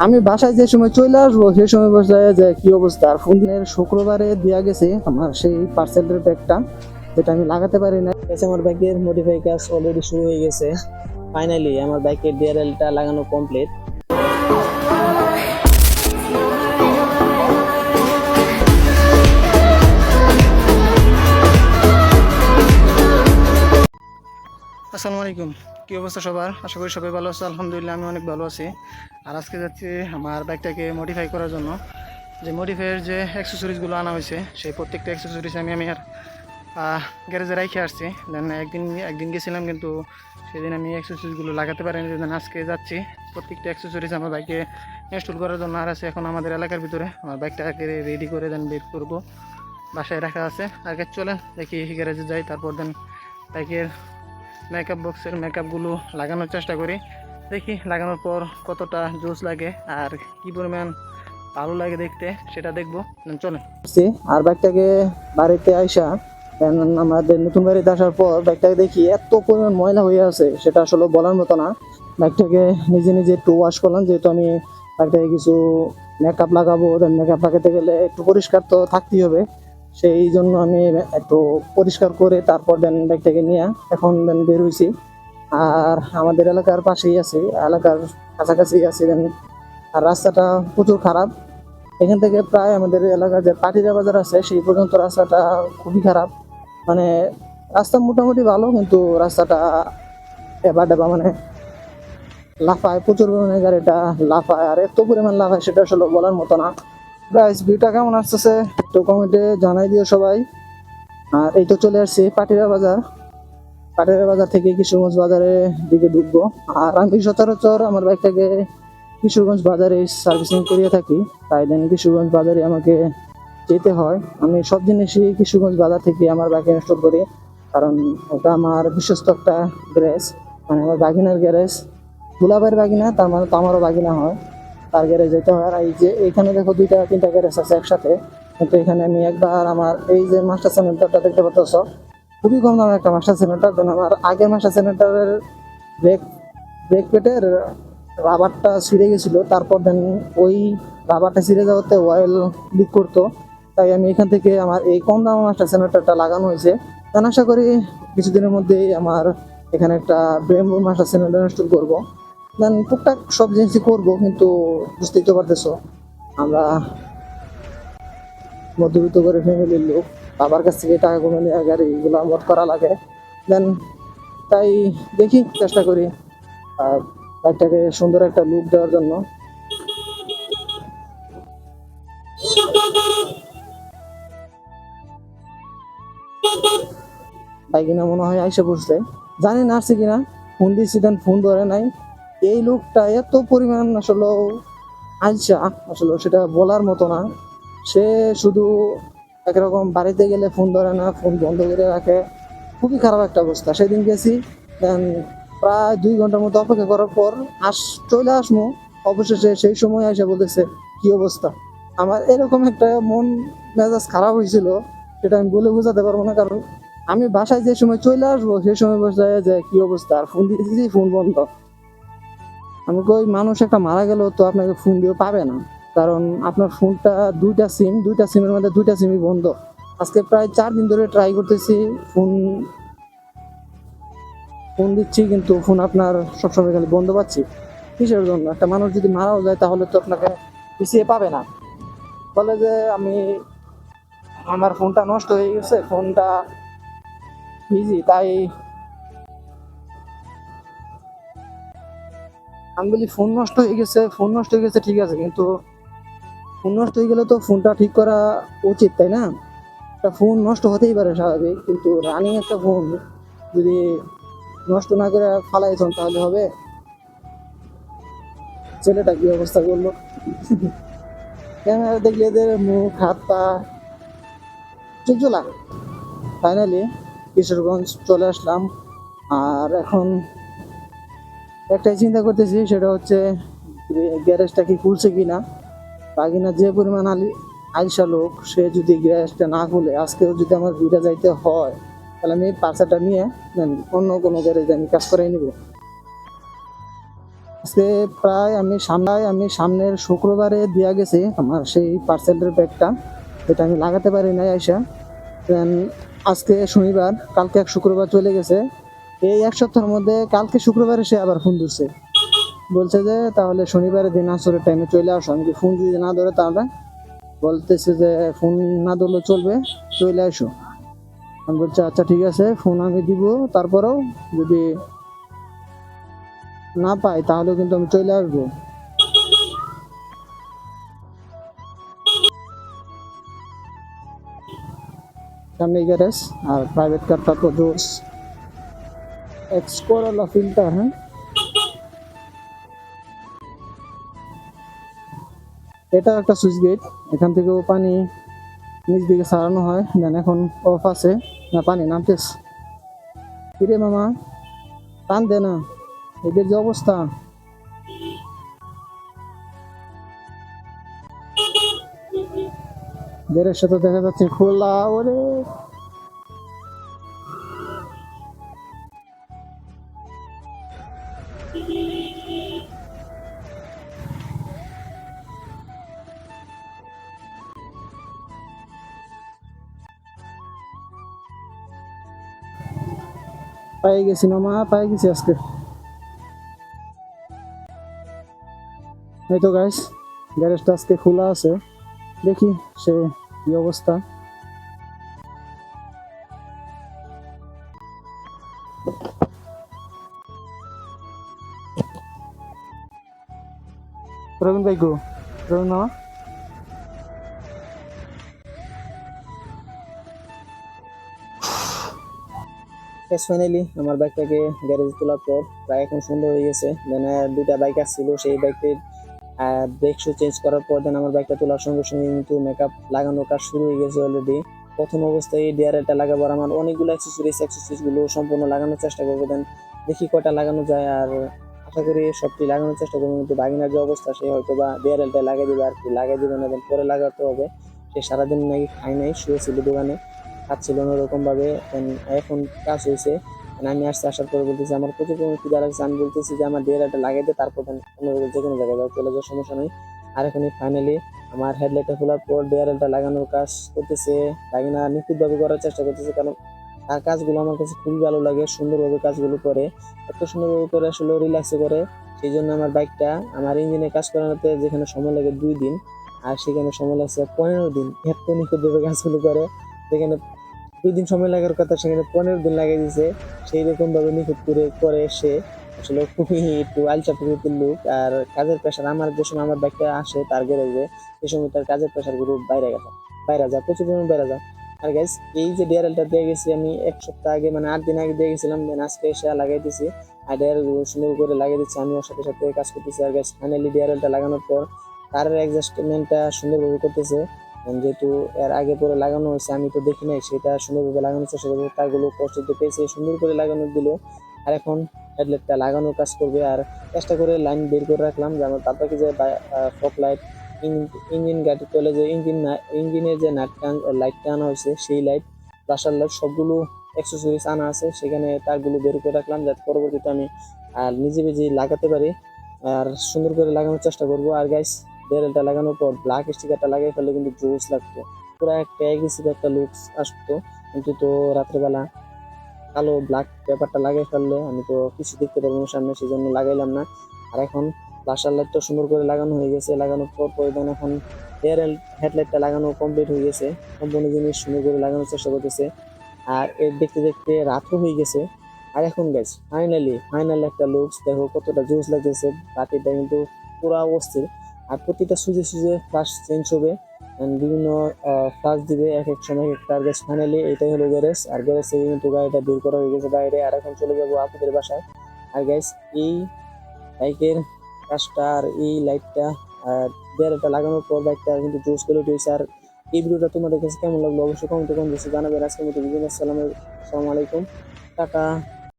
আমি বাসায় যে সময় চলে আসবো সেই সময় বসে যে কি অবস্থা। আর ফোন দিনের শুক্রবারে দেওয়া গেছে আমার সেই পার্সেলের ব্যাগটা, যেটা আমি লাগাতে পারি না। আমার বাইকের মডিফাই কাজ অলরেডি শুরু হয়ে গেছে। ফাইনালি আমার বাইকের ডিআরএলটা লাগানো কমপ্লিট। আসসালামু আলাইকুম, কি অবস্থা সবার? আশা করি সবাই ভালো আছে। আলহামদুলিল্লাহ আমি অনেক ভালো আছি। আর আজকে যাচ্ছি আমার বাইকটাকে মডিফাই করার জন্য। যে মডিফাইয়ের যে অ্যাক্সেসরিজগুলো আনা হয়েছে সেই প্রত্যেকটা অ্যাক্সেসরিজ আমি আর গ্যারেজে রেখে আসছি। দেন একদিন গেছিলাম, কিন্তু সেদিন আমি অ্যাক্সেসরিজগুলো লাগাতে পারিনি। দেন আজকে যাচ্ছি প্রত্যেকটা অ্যাক্সেসরিজ আমার বাইকে ইনস্টল করার জন্য। আর আছে এখন আমাদের এলাকার ভিতরে আমার বাইকটাকে রেডি করে দেন বের করবো, বাসায় রাখা আছে। আগে চলেন দেখি গ্যারেজে যাই, তারপর দেন বাইকের মেকআপ বক্সের মেকআপগুলো লাগানোর চেষ্টা করি। দেখি লাগানোর পর কতটা জোস লাগে আর কি পরিমাণ ভালো লাগে দেখতে, সেটা দেখবো। চলেন। আর বাইকটাকে বাড়িতে আইসা আমাদের নতুন বাড়িতে আসার পর বাইকটাকে দেখি এত পরিমাণ ময়লা হয়ে আছে, সেটা আসলে বলার মতো না। বাইকটাকে নিজে নিজে একটু ওয়াশ করলাম, যেহেতু আমি বাইকটাকে কিছু মেকআপ লাগাবো। দেন মেকআপ লাগাতে গেলে একটু পরিষ্কার তো থাকতেই হবে, সেই জন্য আমি একটু পরিষ্কার করে তারপর দেন বাইকটাকে নিয়ে এখন দেন বের হয়েছি। আর আমাদের এলাকার পাশেই আছে, এলাকার কাছাকাছি আছে দেন। আর রাস্তাটা প্রচুর খারাপ। এখান থেকে প্রায় আমাদের এলাকার যে পাটিরা বাজার আছে সেই পর্যন্ত রাস্তাটা খুবই খারাপ। মানে রাস্তা মোটামুটি ভালো, কিন্তু রাস্তাটা এবার ডেবা মানে লাফায়, প্রচুর পরিমাণে গাড়িটা লাফায়। আর এত পরিমাণ লাফায় সেটা আসলে বলার মতো না। গাইস, ভিউটা কেমন আসতেছে একটু কমেন্টে জানাই দিও সবাই। আর এই তো চলে আসছি পাটিরা বাজার। পাটিরা বাজার থেকে কিশোরগঞ্জ বাজারের দিকে ঢুকবো। আর আমি সচরাচর আমার বাইকটাকে কিশোরগঞ্জ বাজারে সার্ভিসিং করিয়ে থাকি, তাই দেন কিশোরগঞ্জ বাজারে আমাকে যেতে হয়। আমি সব জিনিসই কিশোরগঞ্জ বাজার থেকে আমার বাইকে ইনস্টল করি, কারণ ওটা আমার বিশ্বস্ত একটা গ্যারেজ। মানে আমার বাগিনার গ্যারেজ, দুলাভাইয়ের বাগিনা, তার মানে তো আমারও বাগিনা হয়। তার গ্যারেজ যেতে হয়। আর এই যে এখানে দেখো 2-3টা গ্যারেজ আছে একসাথে, কিন্তু এখানে আমি একবার আমার এই যে মাস্টার সিলিন্ডারটা দেখতে পাচ্ছ, খুবই কম দামে একটা মাস্টার সিলিন্ডার। দেন আমার আগের মাস্টার সিলিন্ডারের ব্রেক ব্রেক পেটের রাবারটা ছিঁড়ে গেছিলো, তারপর দেন ওই রাবারটা ছিঁড়ে যাওয়াতে অয়েল লিক করতো। তাই আমি এখান থেকে আমার এই কম দামে মাস্টার সিলিন্ডারটা লাগানো হয়েছে। দেন আশা করি কিছুদিনের মধ্যেই আমার এখানে একটা ব্রেমবো মাস্টার সিলিন্ডার ইনস্টল করবো। দেন টুকটাক সব জিনিসই করবো, কিন্তু বুঝতেই তো পারতেছো আমরা মধ্যবিত্ত করে ফ্যামিলির লোক, বাবার কাছ থেকে টাকা কমে নিয়ে গাড়িগুলো আমোদ করা লাগে। দেন তাই দেখি চেষ্টা করি বাইকটাকে সুন্দর একটা লুক দেওয়ার জন্য। বাইকিনা মনে হয় আইসা পড়ছে, জানি না আসছে কিনা। ফোন দিয়েছি, দেন ফোন ধরে নাই। এই লোকটা এত পরিমাণ আসলে আইসা, আসলে সেটা বলার মতো না। সে শুধু একরকম বাড়িতে গেলে ফোন ধরে না, ফোন বন্ধ করে রাখে। খুবই খারাপ একটা অবস্থা। সেদিন গেছি, দেন প্রায় 2 ঘন্টার মতো অপেক্ষা করার পর চলে আসবো। অবশেষে সেই সময় এসে বলেছে কি অবস্থা। আমার এরকম একটা মন মেজাজ খারাপ হয়েছিল, সেটা আমি বলে বোঝাতে পারবো না। কারণ আমি বাসায় যে সময় চলে আসবো সেই সময় বসে যে কি অবস্থা, আর ফোন দিতেছি ফোন বন্ধ। আমি কই, মানুষ একটা মারা গেল তো আপনাকে ফোন দিয়ে পাবে না, কারণ আপনার ফোনটা দুইটা সিমের মধ্যে 2টা সিমই বন্ধ। আজকে প্রায় 4 দিন ধরে ট্রাই করতেছি, ফোন ফোন দিচ্ছি, কিন্তু ফোন আপনার সবসময় খালি বন্ধ পাচ্ছি। কিসের জন্য? একটা মানুষ যদি মারাও যায় তাহলে তো আপনাকে পিছিয়ে পাবে না। বলে যে আমার ফোনটা নষ্ট হয়ে গেছে, ফোনটা বিজি, তাই আমি বলি ফোন নষ্ট হয়ে গেছে, ফোন নষ্ট হয়ে গেছে ঠিক আছে, কিন্তু ফোন নষ্ট হয়ে গেলে তো ফোনটা ঠিক করা উচিত, তাই না? একটা ফোন নষ্ট হতেই পারে স্বাভাবিক, কিন্তু রানিং একটা ফোন যদি নষ্ট না করে ফালাইছেন তাহলে হবে? ছেলেটা কি অবস্থা করলো! ক্যামেরা দেখলে এদের মুখ হাত পা চুলচুলা। ফাইনালি কিশোরগঞ্জ চলে আসলাম। আর এখন একটাই চিন্তা করতেছি, সেটা হচ্ছে গ্যারেজটা কি খুলছে কিনা। বাগিনা যে পরিমাণ আইসা লোক, সে যদি গ্যারেজটা না খুলে আজকেও যদি আমার ভিড়ে যাইতে হয়, তাহলে আমি পার্সাটা নিয়ে অন্য কোনো গ্যারেজে আমি কাজ করাই নিব। আজকে প্রায় আমি সামনের শুক্রবারে দিয়া গেছি আমার সেই পার্সেলের ব্যাগটা, এটা আমি লাগাতে পারি নাই আইসা। Then আজকে শনিবার, কালকে এক শুক্রবার চলে গেছে। এই এক সপ্তাহের মধ্যে কালকে শুক্রবারে সে আবার ফোন ধরছে, বলছে যে তাহলে শনিবারের দিন আসরের টাইমে চলে আসো। আমি ফোন যদি না ধরে তাহলে বলতেছে যে ফোন না ধরলে চলবে, চলে আসো। আমি বলছি আচ্ছা ঠিক আছে, ফোন আমি দিব, তারপরেও যদি না পাই তাহলে কিন্তু আমি চলে আসবো। সামনে গ্যারেজ আর প্রাইভেট কারটা তো জোস, এক্স করোলা ফিল্টার। হ্যাঁ, এটা একটা সুইচ গেট, এখান থেকেও পানি নিচ দিকে সারানো হয়। দেন এখন অফ আছে, না পানি নামতেছে। কিরে মামা, টান দে না, এদের যে অবস্থা। বেরের সাথে দেখা যাচ্ছে খোলা, ওরে পাই গেছি মামা, পাই গেছি আজকে। এই তো গাইস, গ্যারেজটা আজকে খোলা আছে, দেখি সে কি অবস্থা। প্রবীণ ভাই গো, প্রবীণ মামা। ফাইনালি আমার বাইকটাকে গ্যারেজে তোলার পর প্রায় এখন সুন্দর হয়ে গেছে। দেন দুইটা বাইক আসছিল, সেই বাইকটির ব্রেক শু চেঞ্জ করার পর দেন আমার বাইকটা তোলার সঙ্গে সঙ্গে কিন্তু মেকআপ লাগানোর কাজ শুরু হয়ে গেছে অলরেডি। প্রথম অবস্থায় ডিআরএলটা লাগাবার আমার অনেকগুলো অ্যাক্সেসরিজ গুলো সম্পূর্ণ লাগানোর চেষ্টা করবো। দেন দেখি কয়টা লাগানো যায়, আর আশা করি সবটি লাগানোর চেষ্টা করবো। কিন্তু বাগিনার যে অবস্থা, সে হয়তো বা ডিআরএলটা লাগিয়ে দেবে, আর কি লাগিয়ে দেবে না, দেন পরে লাগাতে হবে। সে সারাদিন নাকি খাই নাই, শুয়েছিল দোকানে, খাচ্ছিল অন্যরকম ভাবে। এখন কাজ হয়েছে, আমি আসতে আসার পরে বলতেছি আমার প্রচুর পরিমাণে খিদা লাগছে। আমি বলতেছি যে আমার ডিআরএলটা লাগাই দে, তারপর অন্য যে কোনো জায়গায় যাও, চলে যাওয়ার সমস্যা নেই। আর এখন ফাইনালি আমার হেডলাইটটা খোলার পর ডিআরএলটা লাগানোর কাজ করতেছে। বাগিনা নিখুঁতভাবে করার চেষ্টা করতেছে, কারণ তার কাজগুলো আমার কাছে খুবই ভালো লাগে। সুন্দরভাবে কাজগুলো করে, এত সুন্দরভাবে করে, আসলে রিল্যাক্সে করে। সেই জন্য আমার বাইকটা আমার ইঞ্জিনে কাজ করানোতে যেখানে সময় লাগে 2 দিন, আর সেখানে সময় লাগছে 15 দিন। এত নিখুঁতভাবে কাজগুলো করে, যেখানে 2 দিন সময় লাগার কথা সেখানে 15 দিন লাগিয়ে দিছে। সেই রকম ভাবে নিখুঁত করে করে সে, আসলে খুবই একটু আলচা প্রকৃতির লোক। আর কাজের প্রেশার, আমার যে সময় আমার বাইকটা আসে তার গ্যারেজে, সে সময় তার কাজের প্রেশার গুলো বাইরে যায়, প্রচুর পরিমাণে বাইরে যায়। আর গাইস, এই যে ডিআরএলটা দিয়ে গেছি আমি 1 সপ্তাহ আগে, মানে 8 দিন আগে দিয়ে গেছিলাম, দেন আজকে এসে লাগাই দিছি। আর ডিআরএল সুন্দর করে লাগিয়ে দিচ্ছি, আমি ওর সাথে সাথে কাজ করতেছি। আর গাইস, ফাইনালি ডিআরএলটা লাগানোর পর তার অ্যাডজাস্টমেন্টটা সুন্দরভাবে করতেছে। যেহেতু এর আগে পরে লাগানো হয়েছে, আমি তো দেখি নাই, সেটা সুন্দরভাবে লাগানোর চেষ্টা করবো। তারগুলো কষ্ট পেয়েছে, সুন্দর করে লাগানো দিল। আর এখন হেডলাইটটা লাগানোর কাজ করবে। আর চেষ্টা করে লাইন বের করে রাখলাম, যেমন তারপরে যে ফগ লাইট, ইঞ্জিন গাড়ি তোলে যে ইঞ্জিনের যে লাইটটা আনা হয়েছে, সেই লাইট, বাসার লাইট, সবগুলো অ্যাক্সেসরিজ আনা আছে, সেখানে তারগুলো বের করে রাখলাম, যাতে পরবর্তীতে আমি নিজে নিজে লাগাতে পারি। আর সুন্দর করে লাগানোর চেষ্টা করবো। আর গাইস, ডিআরএলটা লাগানোর পর ব্ল্যাক স্টিকারটা লাগিয়ে ফেললে কিন্তু জোস লাগতো, পুরো একটা এগ্রেসিভ একটা লুকস আসতো। কিন্তু তো রাত্রেবেলা কালো ব্ল্যাক পেপারটা লাগিয়ে ফেললে আমি তো কিছু দেখতে পারবো না সামনে, সেই জন্য লাগাইলাম না। আর এখন ফ্লাশার লাইটটা সুন্দর করে লাগানো হয়ে গেছে, লাগানোর পর পরিধান এখন ডিআরএল হেডলাইটটা লাগানো কমপ্লিট হয়ে গেছে। সম্পূর্ণ জিনিস সুন্দর করে লাগানোর চেষ্টা করতেছে। আর এর দেখতে দেখতে রাতও হয়ে গেছে। আর এখন গাইস, ফাইনালি একটা লুকস দেখো কতটা জোস লাগতেছে। বাতিটা কিন্তু পুরা অস্থির। আর প্রতিটা সুজে সুজে ফ্লাশ চেঞ্জ হবে, বিভিন্ন ফ্লাশ দিবে এক এক সময় একটা। আর গ্যাস, ফাইনালি এটাই হলো গ্যারেজ। আর গ্যারেজ থেকে কিন্তু গাড়িটা বের করা হয়ে গেছে বাইরে। আর এখন চলে যাবো আপুদের বাসায়। আর গাইস, এই বাইকের কাজটা আর এই লাইটটা আর ব্যারেলটা লাগানোর পর বাইকটা কিন্তু জোস করে উঠেছে। আর এই ভিডিওটা তোমাদের কাছে কেমন লাগলো অবশ্যই কমেন্টে জানাবেন। আজকের মতো ভিডিও, আসসালামু আলাইকুম, টাটা।